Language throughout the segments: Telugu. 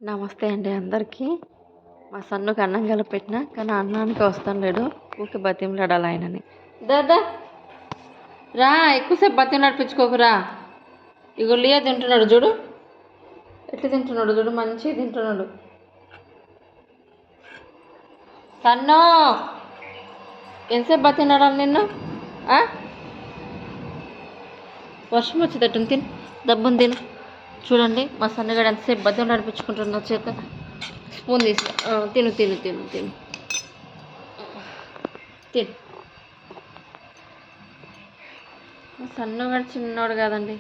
నమస్తే అండి అందరికీ. మా సన్నుకి అన్నం కలిపెట్టినా కానీ అన్నానికి వస్తాను లేడు. ఊకే బతిమలాడాలి ఆయనని. దాదా రా, ఎక్కువసేపు బతిమ నడిపించుకోకురా. ఇగో లియో తింటున్నాడు చూడు, ఎట్లా తింటున్నాడు చూడు, మంచిగా తింటున్నాడు. సన్ను ఎంతసేపు బతినాడాలి నిన్ను? వర్షం వచ్చేటట్టు తిను, దబ్బుని తిను. చూడండి మా సన్నగాడు ఎంతసేపు బద్దం నడిపించుకుంటున్నా చేత. స్పూన్ తీసి తిను తిను తిను తిను తిను. మా సన్నగాడు చిన్నవాడు కాదండి,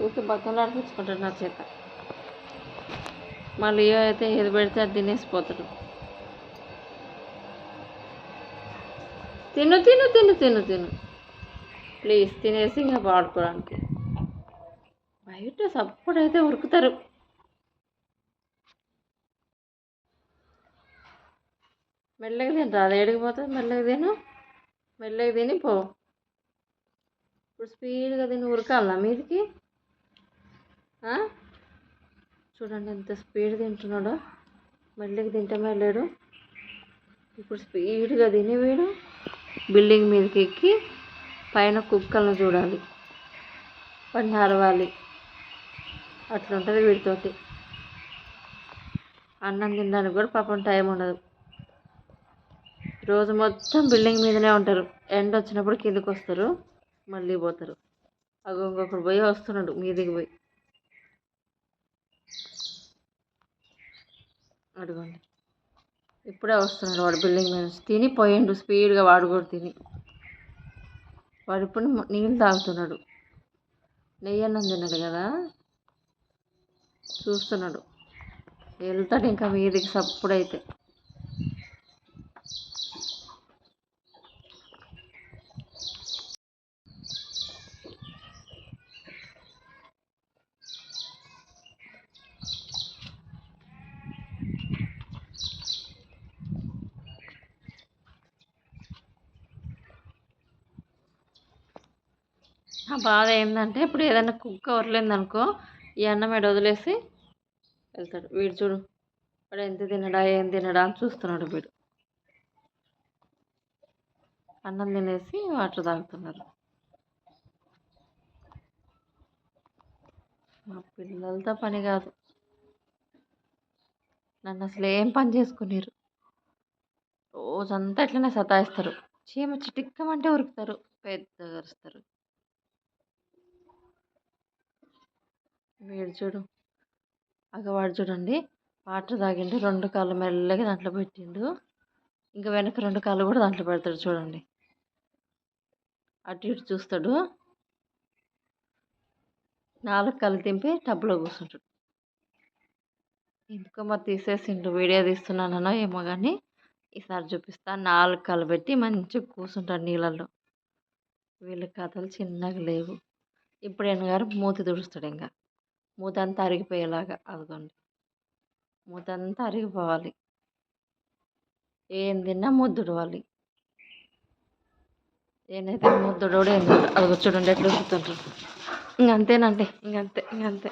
ఊరికి బద్దం నడిపించుకుంటాడు నా చేత. మళ్ళీ అయితే ఏది పెడితే అది తినేసిపోతాడు. తిను తిను తిను తిను తిను ప్లీజ్, తినేసి ఇంకా పాడుకోవడానికి. బయట సప్పుడైతే ఉరుకుతారు. మెల్లగా తింటా, అది ఏడిగిపోతుంది. మెల్లగా తిను, మెల్లగా తిని పో. ఇప్పుడు స్పీడ్గా తిని ఉరకాలా మీదికి? చూడండి ఎంత స్పీడ్ తింటున్నాడో. మెల్లగా తింటే మెల్లాడు. ఇప్పుడు స్పీడ్గా తిని వీడు బిల్డింగ్ మీదకి ఎక్కి పైన కుక్కలను చూడాలి, వాడిని అరవాలి. అట్లుంటుంది వీడితోటి. అన్నం తినడానికి కూడా పాపం టైం ఉండదు. రోజు మొత్తం బిల్డింగ్ మీదనే ఉంటారు. ఎండ వచ్చినప్పుడు కిందకు వస్తారు, మళ్ళీ పోతారు. అగో ఇంకొకరు పోయి వస్తున్నాడు మీదికి పోయి. అడుగండి, ఇప్పుడే వస్తున్నాడు వాడు బిల్డింగ్ మీద నుంచి. తిని పోయిండు స్పీడ్గా, వాడు కూడా తిని. వాడు ఇప్పుడు నీళ్ళు తాగుతున్నాడు. నెయ్యి అన్నం తిన్నాడు కదా, చూస్తున్నాడు. వెళ్తాడు ఇంకా మీదికి సప్పుడైతే. ఆ బాధ ఏంటంటే ఇప్పుడు ఏదైనా కుక్క వరలేదనుకో, ఈ అన్నం మీద వదిలేసి వెళ్తాడు. వీడు చూడు, వాడు ఎంత తినడా ఏం తినడా అని చూస్తున్నాడు. వీడు అన్నం తినేసి వాటర్ తాగుతున్నారు. మా పిల్లలతో పని కాదు, నన్ను అసలు ఏం పని చేసుకునేరు. రోజంతా ఇట్లనే సతాయిస్తారు. చీమ చిటిక్కమంటే ఉరుకుతారు, పెద్దగా అరుస్తారు. వీడు చూడు, వాడు చూడండి, వాటర్ తాగిండు, 2 కాళ్ళు మెల్లగా దాంట్లో పెట్టిండు. ఇంకా వెనక 2 కాళ్ళు కూడా దాంట్లో పెడతాడు. చూడండి, అటు ఇటు చూస్తాడు. 4 కాళ్ళు తింపి టబ్లో కూర్చుంటాడు. ఎందుకో మరి తీసేసిండు, వీడియో తీస్తున్నానో ఏమో కానీ ఈసారి చూపిస్తా. 4 కాళ్ళు పెట్టి మంచిగా కూర్చుంటాడు నీళ్ళల్లో. వీళ్ళ కథలు చిన్నగా లేవు. ఇప్పుడు ఎన్నగారు మూతి తుడుస్తాడు. ఇంకా మూతంతా అరిగిపోయేలాగా. అదిగోండి, మూతంతా అరిగిపోవాలి. ఏం తిన్నా ముద్దుడవాలి. ఏనైతే ముద్దుడోడు ఏం తింటాడు. అదిగో చూడండి ఎట్లా చూస్తుంటారు. ఇంకంతేనండి, ఇంకంతే.